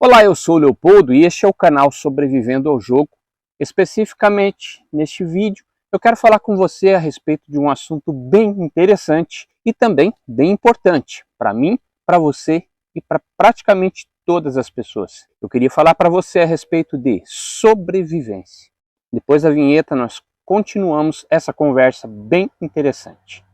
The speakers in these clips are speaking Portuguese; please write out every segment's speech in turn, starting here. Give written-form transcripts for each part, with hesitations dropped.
Olá, eu sou o Leopoldo e este é o canal Sobrevivendo ao Jogo. Especificamente, neste vídeo, eu quero falar com você a respeito de um assunto bem interessante e também bem importante para mim, para você e para praticamente todas as pessoas. Eu queria falar para você a respeito de sobrevivência. Depois da vinheta, nós continuamos essa conversa bem interessante.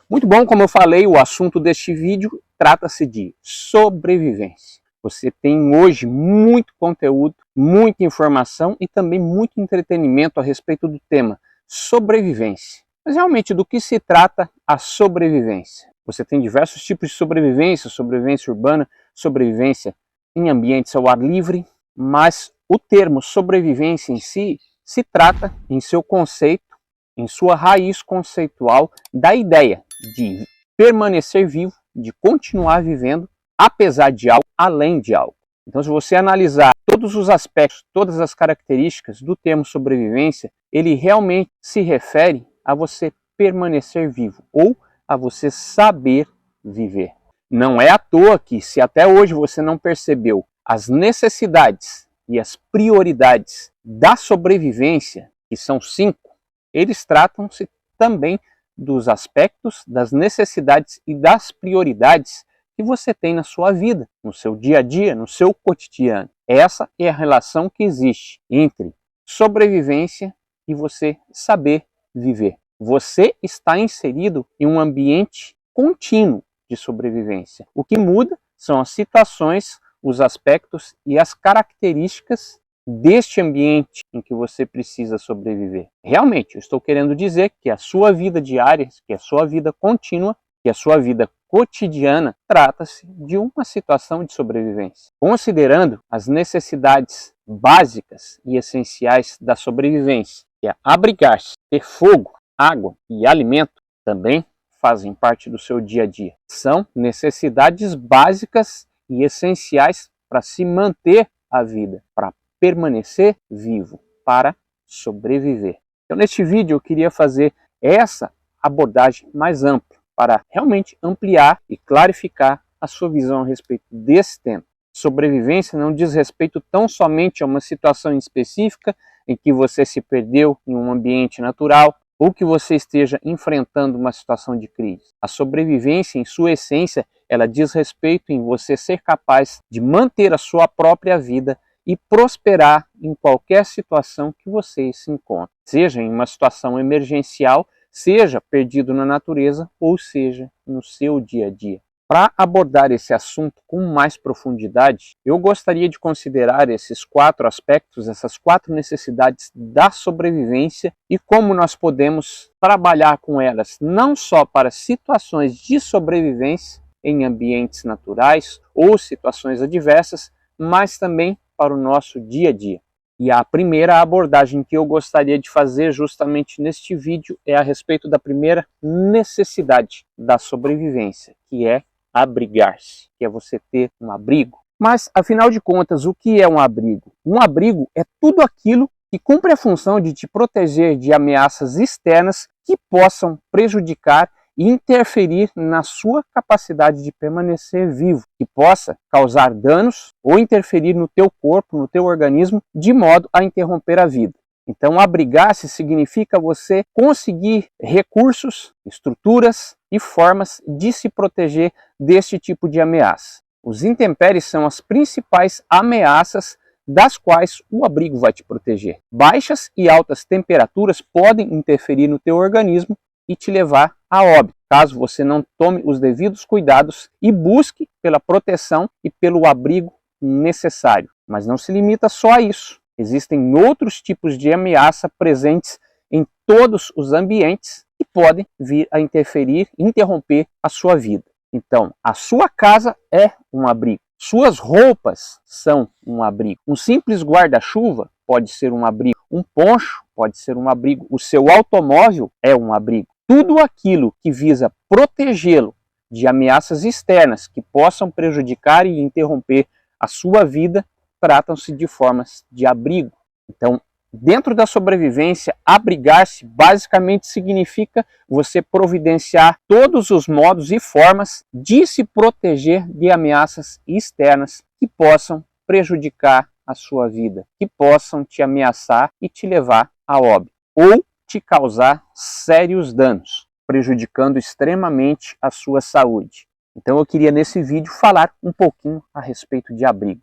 Muito bom, como eu falei, o assunto deste vídeo trata-se de sobrevivência. Você tem hoje muito conteúdo, muita informação e também muito entretenimento a respeito do tema sobrevivência. Mas realmente do que se trata a sobrevivência? Você tem diversos tipos de sobrevivência, sobrevivência urbana, sobrevivência em ambientes ao ar livre, mas o termo sobrevivência em si se trata, em seu conceito, em sua raiz conceitual, da ideia de permanecer vivo, de continuar vivendo, apesar de algo, além de algo. Então, se você analisar todos os aspectos, todas as características do termo sobrevivência, ele realmente se refere a você permanecer vivo, ou a você saber viver. Não é à toa que, se até hoje você não percebeu as necessidades e as prioridades da sobrevivência, que são 5, eles tratam-se também dos aspectos, das necessidades e das prioridades que você tem na sua vida, no seu dia a dia, no seu cotidiano. Essa é a relação que existe entre sobrevivência e você saber viver. Você está inserido em um ambiente contínuo de sobrevivência. O que muda são as situações, os aspectos e as características deste ambiente em que você precisa sobreviver. Realmente, eu estou querendo dizer que a sua vida diária, que a sua vida contínua, que a sua vida cotidiana trata-se de uma situação de sobrevivência. Considerando as necessidades básicas e essenciais da sobrevivência, que é abrigar-se, ter fogo, água e alimento, também fazem parte do seu dia a dia. São necessidades básicas e essenciais para se manter a vida, para permanecer vivo, para sobreviver. Então, neste vídeo eu queria fazer essa abordagem mais ampla, para realmente ampliar e clarificar a sua visão a respeito desse tema. Sobrevivência não diz respeito tão somente a uma situação específica em que você se perdeu em um ambiente natural ou que você esteja enfrentando uma situação de crise. A sobrevivência, em sua essência, ela diz respeito em você ser capaz de manter a sua própria vida e prosperar em qualquer situação que você se encontre, seja em uma situação emergencial, seja perdido na natureza ou seja no seu dia a dia. Para abordar esse assunto com mais profundidade, eu gostaria de considerar esses 4 aspectos, essas 4 necessidades da sobrevivência e como nós podemos trabalhar com elas não só para situações de sobrevivência em ambientes naturais ou situações adversas, mas também para o nosso dia a dia. E a primeira abordagem que eu gostaria de fazer justamente neste vídeo é a respeito da primeira necessidade da sobrevivência, que é abrigar-se, que é você ter um abrigo. Mas, afinal de contas, o que é um abrigo? Um abrigo é tudo aquilo que cumpre a função de te proteger de ameaças externas que possam prejudicar e interferir na sua capacidade de permanecer vivo, que possa causar danos ou interferir no teu corpo, no teu organismo, de modo a interromper a vida. Então, abrigar-se significa você conseguir recursos, estruturas e formas de se proteger deste tipo de ameaça. Os intempéries são as principais ameaças das quais o abrigo vai te proteger. Baixas e altas temperaturas podem interferir no teu organismo e te levar a óbito, caso você não tome os devidos cuidados e busque pela proteção e pelo abrigo necessário. Mas não se limita só a isso. Existem outros tipos de ameaça presentes em todos os ambientes que podem vir a interferir, interromper a sua vida. Então, a sua casa é um abrigo. Suas roupas são um abrigo. Um simples guarda-chuva pode ser um abrigo. Um poncho pode ser um abrigo. O seu automóvel é um abrigo. Tudo aquilo que visa protegê-lo de ameaças externas que possam prejudicar e interromper a sua vida, tratam-se de formas de abrigo. Então, Dentro da sobrevivência, abrigar-se basicamente significa você providenciar todos os modos e formas de se proteger de ameaças externas que possam prejudicar a sua vida, que possam te ameaçar e te levar a óbito, ou te causar sérios danos, prejudicando extremamente a sua saúde. Então eu queria nesse vídeo falar um pouquinho a respeito de abrigo.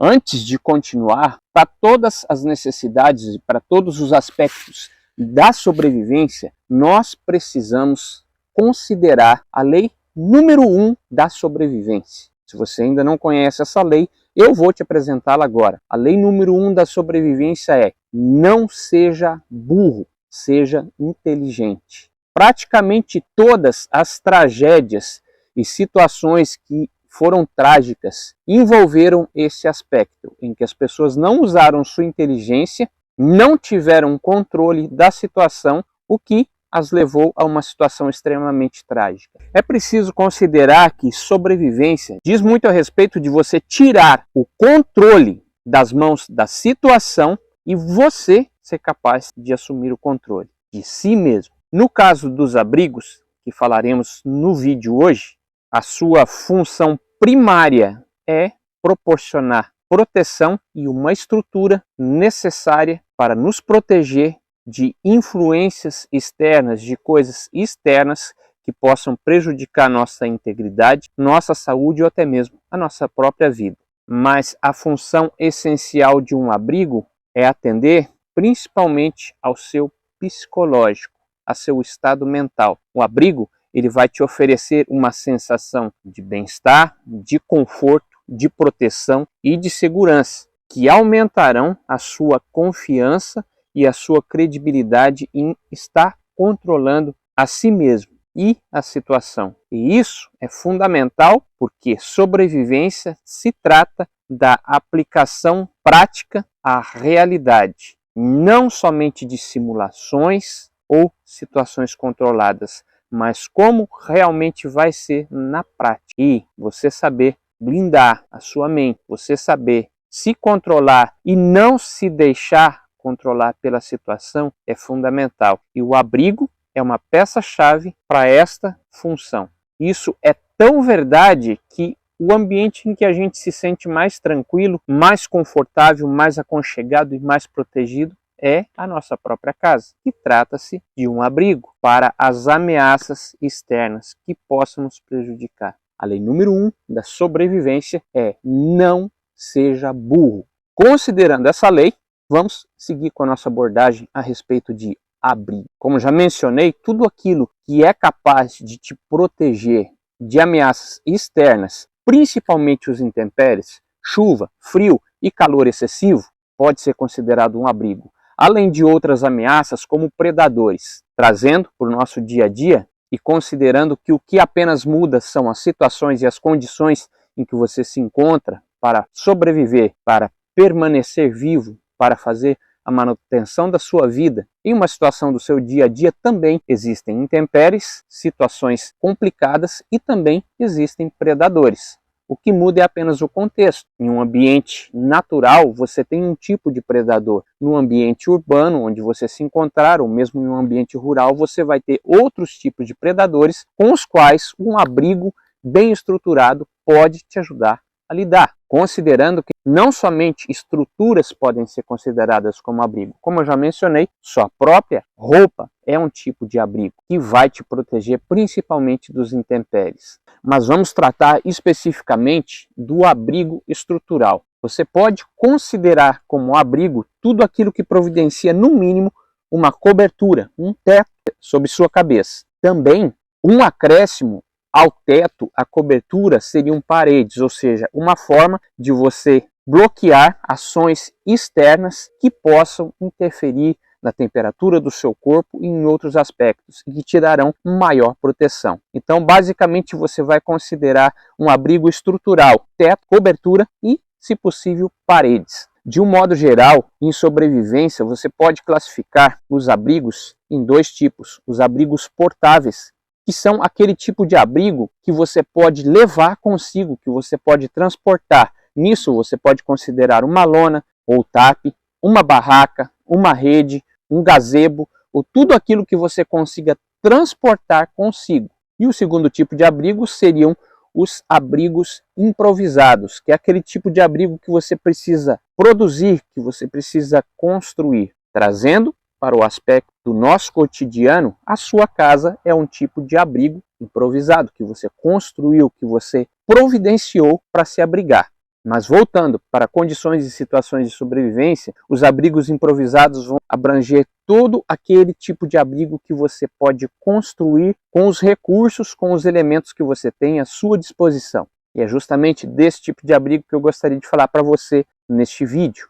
Antes de continuar, para todas as necessidades e para todos os aspectos da sobrevivência, nós precisamos considerar a lei número 1 da sobrevivência. Se você ainda não conhece essa lei, eu vou te apresentá-la agora. A lei número 1 da sobrevivência é: não seja burro, seja inteligente. Praticamente todas as tragédias e situações que foram trágicas envolveram esse aspecto, em que as pessoas não usaram sua inteligência, não tiveram controle da situação, o que as levou a uma situação extremamente trágica. É preciso considerar que sobrevivência diz muito a respeito de você tirar o controle das mãos da situação e você ser capaz de assumir o controle de si mesmo. No caso dos abrigos, que falaremos no vídeo hoje, a sua função primária é proporcionar proteção e uma estrutura necessária para nos proteger de influências externas, de coisas externas que possam prejudicar nossa integridade, nossa saúde ou até mesmo a nossa própria vida. Mas a função essencial de um abrigo é atender principalmente ao seu psicológico, a seu estado mental. O abrigo ele vai te oferecer uma sensação de bem-estar, de conforto, de proteção e de segurança, que aumentarão a sua confiança e a sua credibilidade em estar controlando a si mesmo e a situação. E isso é fundamental porque sobrevivência se trata da aplicação prática à realidade, não somente de simulações ou situações controladas, mas como realmente vai ser na prática. E você saber blindar a sua mente, você saber se controlar e não se deixar controlar pela situação é fundamental. E o abrigo é uma peça-chave para esta função. Isso é tão verdade que o ambiente em que a gente se sente mais tranquilo, mais confortável, mais aconchegado e mais protegido é a nossa própria casa, que trata-se de um abrigo para as ameaças externas que possam nos prejudicar. A lei número 1 da sobrevivência é: não seja burro. Considerando essa lei, vamos seguir com a nossa abordagem a respeito de abrigo. Como já mencionei, tudo aquilo que é capaz de te proteger de ameaças externas, principalmente os intempéries, chuva, frio e calor excessivo, pode ser considerado um abrigo. Além de outras ameaças como predadores, trazendo para o nosso dia a dia e considerando que o que apenas muda são as situações e as condições em que você se encontra para sobreviver, para permanecer vivo, para fazer a manutenção da sua vida. Em uma situação do seu dia a dia também existem intempéries, situações complicadas e também existem predadores. O que muda é apenas o contexto. Em um ambiente natural, você tem um tipo de predador. No ambiente urbano, onde você se encontrar, ou mesmo em um ambiente rural, você vai ter outros tipos de predadores com os quais um abrigo bem estruturado pode te ajudar a lidar. Considerando que não somente estruturas podem ser consideradas como abrigo, como eu já mencionei, sua própria roupa é um tipo de abrigo que vai te proteger principalmente dos intempéries. Mas vamos tratar especificamente do abrigo estrutural. Você pode considerar como abrigo tudo aquilo que providencia no mínimo uma cobertura, um teto sobre sua cabeça. Também um acréscimo ao teto, a cobertura seriam paredes, ou seja, uma forma de você bloquear ações externas que possam interferir na temperatura do seu corpo e em outros aspectos, e que te darão maior proteção. Então, basicamente, você vai considerar um abrigo estrutural, teto, cobertura e, se possível, paredes. De um modo geral, em sobrevivência, você pode classificar os abrigos em dois tipos: os abrigos portáveis, que são aquele tipo de abrigo que você pode levar consigo, que você pode transportar. Nisso você pode considerar uma lona, ou TAP, uma barraca, uma rede, um gazebo, ou tudo aquilo que você consiga transportar consigo. E o segundo tipo de abrigo seriam os abrigos improvisados, que é aquele tipo de abrigo que você precisa produzir, que você precisa construir. Trazendo para o aspecto do nosso cotidiano, a sua casa é um tipo de abrigo improvisado, que você construiu, que você providenciou para se abrigar. Mas voltando para condições e situações de sobrevivência, os abrigos improvisados vão abranger todo aquele tipo de abrigo que você pode construir com os recursos, com os elementos que você tem à sua disposição. E é justamente desse tipo de abrigo que eu gostaria de falar para você neste vídeo.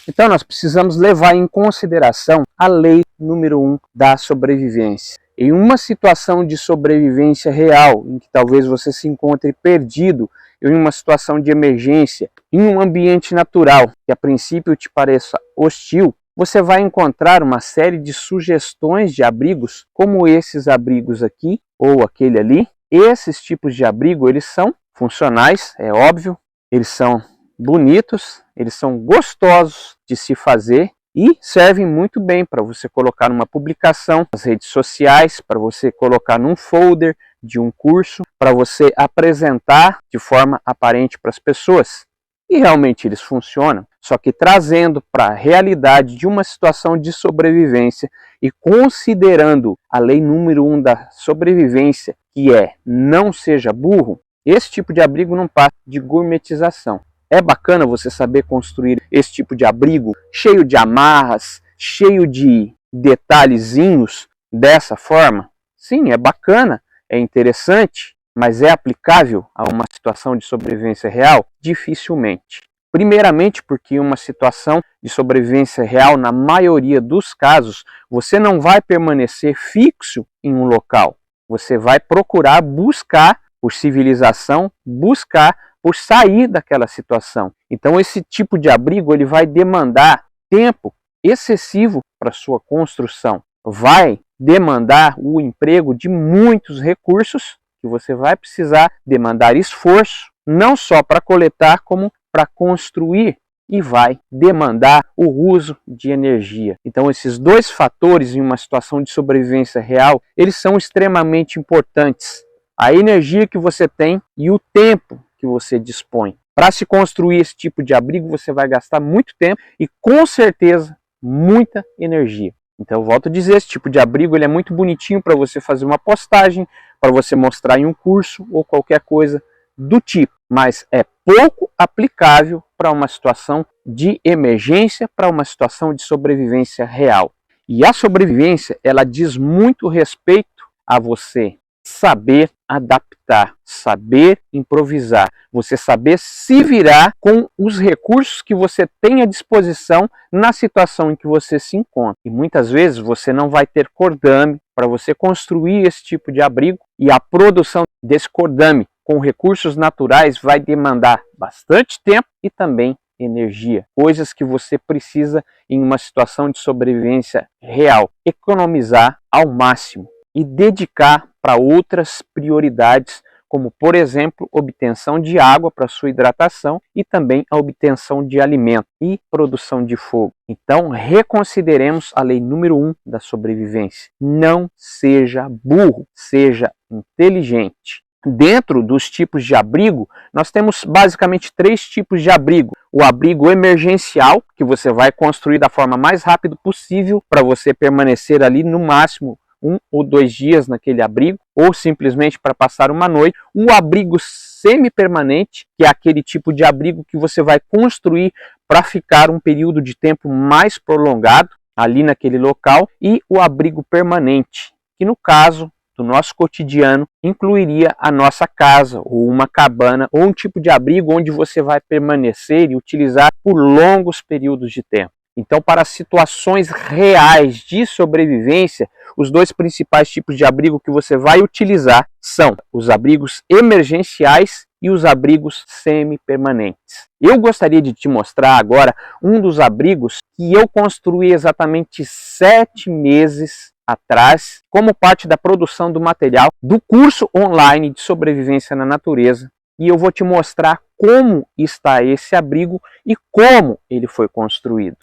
Então nós precisamos levar em consideração a lei número 1 da sobrevivência. Em uma situação de sobrevivência real, em que talvez você se encontre perdido, em uma situação de emergência, em um ambiente natural que a princípio te pareça hostil, você vai encontrar uma série de sugestões de abrigos, como esses abrigos aqui ou aquele ali. Esses tipos de abrigo, eles são funcionais, é óbvio, eles são bonitos, eles são gostosos de se fazer e servem muito bem para você colocar numa publicação nas redes sociais, para você colocar num folder de um curso, para você apresentar de forma aparente para as pessoas. E realmente eles funcionam, só que trazendo para a realidade de uma situação de sobrevivência e considerando a lei número 1 da sobrevivência, que é não seja burro, esse tipo de abrigo não passa de gourmetização. É bacana você saber construir esse tipo de abrigo, cheio de amarras, cheio de detalhezinhos dessa forma? Sim, é bacana, é interessante, mas é aplicável a uma situação de sobrevivência real? Dificilmente. Primeiramente porque em uma situação de sobrevivência real, na maioria dos casos, você não vai permanecer fixo em um local. Você vai procurar buscar por civilização, buscar por sair daquela situação. Então esse tipo de abrigo ele vai demandar tempo excessivo para sua construção. Vai demandar o emprego de muitos recursos que você vai precisar demandar esforço, não só para coletar, como para construir, e vai demandar o uso de energia. Então esses dois fatores em uma situação de sobrevivência real, eles são extremamente importantes. A energia que você tem e o tempo que você dispõe. Para se construir esse tipo de abrigo, você vai gastar muito tempo e com certeza muita energia. Então eu volto a dizer, esse tipo de abrigo ele é muito bonitinho para você fazer uma postagem, para você mostrar em um curso ou qualquer coisa do tipo, mas é pouco aplicável para uma situação de emergência, para uma situação de sobrevivência real. E a sobrevivência, ela diz muito respeito a você saber adaptar, saber improvisar, você saber se virar com os recursos que você tem à disposição na situação em que você se encontra. E muitas vezes você não vai ter cordame para você construir esse tipo de abrigo, e a produção desse cordame com recursos naturais vai demandar bastante tempo e também energia, coisas que você precisa em uma situação de sobrevivência real. Economizar ao máximo e dedicar para outras prioridades, como por exemplo, obtenção de água para sua hidratação e também a obtenção de alimento e produção de fogo. Então, reconsideremos a lei número 1 da sobrevivência. Não seja burro, seja inteligente. Dentro dos tipos de abrigo, nós temos basicamente 3 tipos de abrigo. O abrigo emergencial, que você vai construir da forma mais rápida possível para você permanecer ali no máximo 1 ou 2 dias naquele abrigo, ou simplesmente para passar uma noite. O abrigo semi-permanente, que é aquele tipo de abrigo que você vai construir para ficar um período de tempo mais prolongado ali naquele local. E o abrigo permanente, que no caso do nosso cotidiano incluiria a nossa casa, ou uma cabana, ou um tipo de abrigo onde você vai permanecer e utilizar por longos períodos de tempo. Então, para situações reais de sobrevivência, os 2 principais tipos de abrigo que você vai utilizar são os abrigos emergenciais e os abrigos semi-permanentes. Eu gostaria de te mostrar agora um dos abrigos que eu construí exatamente 7 meses atrás, como parte da produção do material do curso online de sobrevivência na natureza. E eu vou te mostrar como está esse abrigo e como ele foi construído.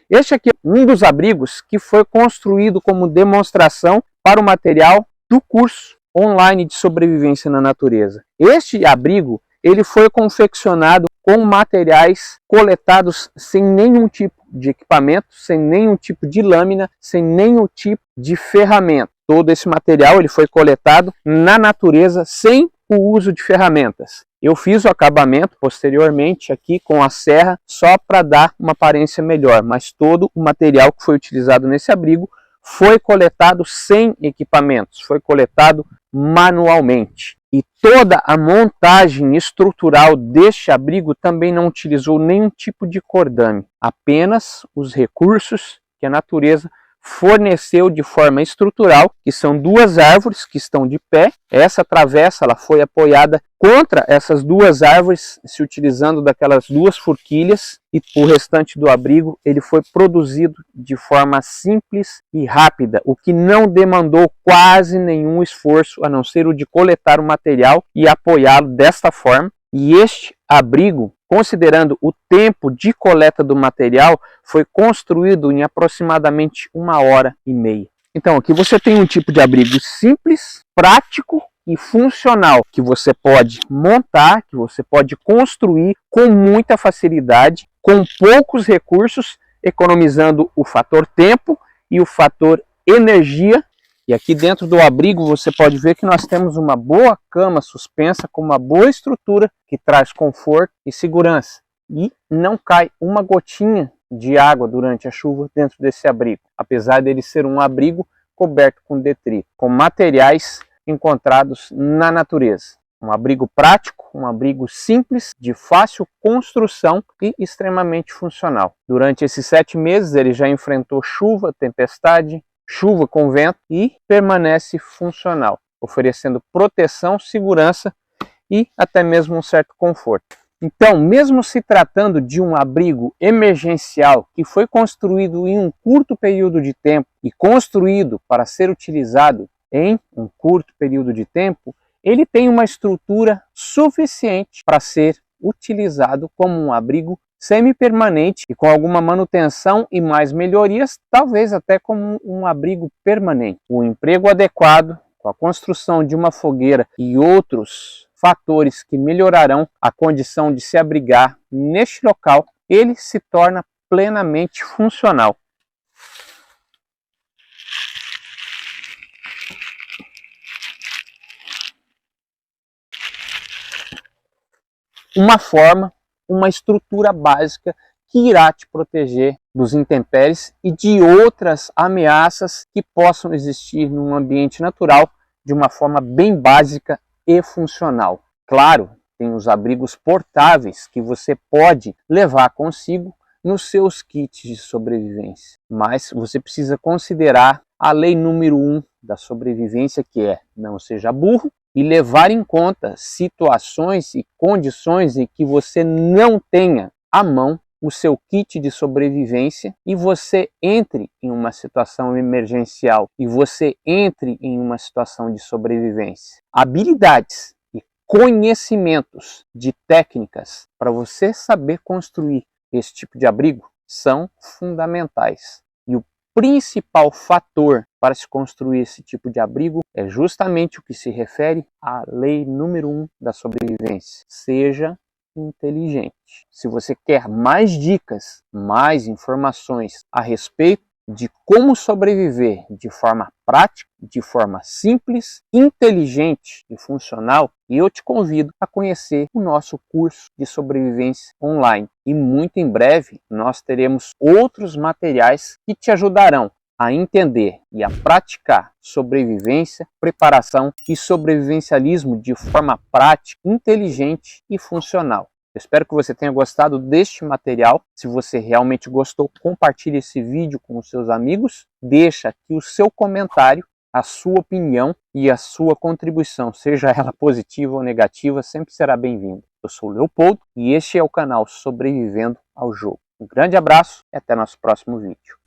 Este aqui é um dos abrigos que foi construído como demonstração para o material do curso online de sobrevivência na natureza. Este abrigo ele foi confeccionado com materiais coletados sem nenhum tipo de equipamento, sem nenhum tipo de lâmina, sem nenhum tipo de ferramenta. Todo esse material ele foi coletado na natureza sem o uso de ferramentas. Eu fiz o acabamento posteriormente aqui com a serra só para dar uma aparência melhor, mas todo o material que foi utilizado nesse abrigo foi coletado sem equipamentos, foi coletado manualmente. E toda a montagem estrutural deste abrigo também não utilizou nenhum tipo de cordame, apenas os recursos que a natureza forneceu de forma estrutural, que são duas árvores que estão de pé. Essa travessa ela foi apoiada contra essas duas árvores, se utilizando daquelas duas forquilhas, e o restante do abrigo ele foi produzido de forma simples e rápida, o que não demandou quase nenhum esforço, a não ser o de coletar o material e apoiá-lo desta forma. E este abrigo, considerando o tempo de coleta do material, foi construído em aproximadamente 1h30. Então aqui você tem um tipo de abrigo simples, prático e funcional, que você pode montar, que você pode construir com muita facilidade, com poucos recursos, economizando o fator tempo e o fator energia. E aqui dentro do abrigo você pode ver que nós temos uma boa cama suspensa com uma boa estrutura que traz conforto e segurança. E não cai uma gotinha de água durante a chuva dentro desse abrigo, apesar dele ser um abrigo coberto com detrito, com materiais encontrados na natureza. Um abrigo prático, um abrigo simples, de fácil construção e extremamente funcional. Durante esses 7 meses ele já enfrentou chuva, tempestade, chuva com vento e permanece funcional, oferecendo proteção, segurança e até mesmo um certo conforto. Então, mesmo se tratando de um abrigo emergencial que foi construído em um curto período de tempo e construído para ser utilizado em um curto período de tempo, ele tem uma estrutura suficiente para ser utilizado como um abrigo semi-permanente e com alguma manutenção e mais melhorias, talvez até como um abrigo permanente. O emprego adequado, com a construção de uma fogueira e outros fatores que melhorarão a condição de se abrigar neste local, ele se torna plenamente funcional. Uma forma, uma estrutura básica que irá te proteger dos intempéries e de outras ameaças que possam existir num ambiente natural de uma forma bem básica e funcional. Claro, tem os abrigos portáveis que você pode levar consigo nos seus kits de sobrevivência, mas você precisa considerar a lei número 1 da sobrevivência, que é: não seja burro, e levar em conta situações e condições em que você não tenha à mão o seu kit de sobrevivência e você entre em uma situação emergencial e você entre em uma situação de sobrevivência. Habilidades e conhecimentos de técnicas para você saber construir esse tipo de abrigo são fundamentais. E o principal fator para se construir esse tipo de abrigo é justamente o que se refere à lei número 1 da sobrevivência: seja inteligente. Se você quer mais dicas, mais informações a respeito de como sobreviver de forma prática, de forma simples, inteligente e funcional, eu te convido a conhecer o nosso curso de sobrevivência online. E muito em breve nós teremos outros materiais que te ajudarão a entender e a praticar sobrevivência, preparação e sobrevivencialismo de forma prática, inteligente e funcional. Eu espero que você tenha gostado deste material. Se você realmente gostou, compartilhe esse vídeo com os seus amigos. Deixa aqui o seu comentário, a sua opinião e a sua contribuição, seja ela positiva ou negativa, sempre será bem-vinda. Eu sou o Leopoldo e este é o canal Sobrevivendo ao Jogo. Um grande abraço e até nosso próximo vídeo.